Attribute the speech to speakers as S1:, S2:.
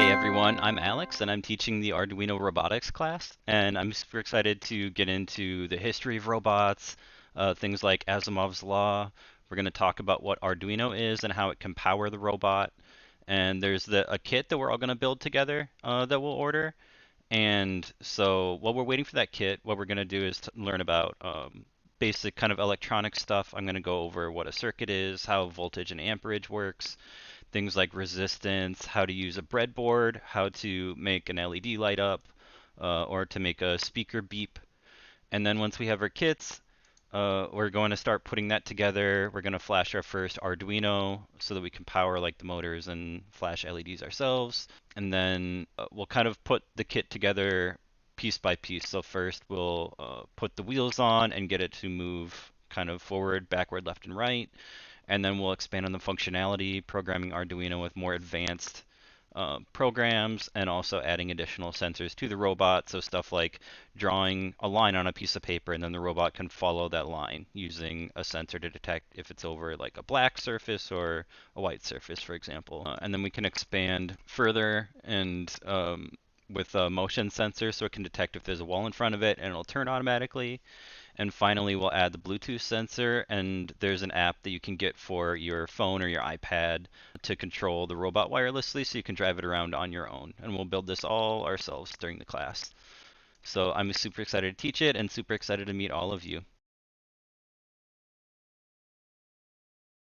S1: Hey everyone, I'm Alex and I'm teaching the Arduino Robotics class, and I'm super excited to get into the history of robots, things like Asimov's Law. We're going to talk about what Arduino is and how it can power the robot. And there's a kit that we're all going to build together that we'll order. And so while we're waiting for that kit, what we're going to do is learn about basic kind of electronic stuff. I'm going to go over what a circuit is, how voltage and amperage works, things like resistance, how to use a breadboard, how to make an LED light up, or to make a speaker beep. And then once we have our kits, we're going to start putting that together. We're going to flash our first Arduino so that we can power like the motors and flash LEDs ourselves. And then we'll kind of put the kit together piece by piece. So first we'll put the wheels on and get it to move kind of forward, backward, left, and right. And then we'll expand on the functionality, programming Arduino with more advanced programs, and also adding additional sensors to the robot. So stuff like drawing a line on a piece of paper, and then the robot can follow that line using a sensor to detect if it's over like a black surface or a white surface, for example. And then we can expand further and with a motion sensor, so it can detect if there's a wall in front of it, and it'll turn automatically. And finally, we'll add the Bluetooth sensor, and there's an app that you can get for your phone or your iPad to control the robot wirelessly so you can drive it around on your own. And we'll build this all ourselves during the class. So I'm super excited to teach it and super excited to meet all of you.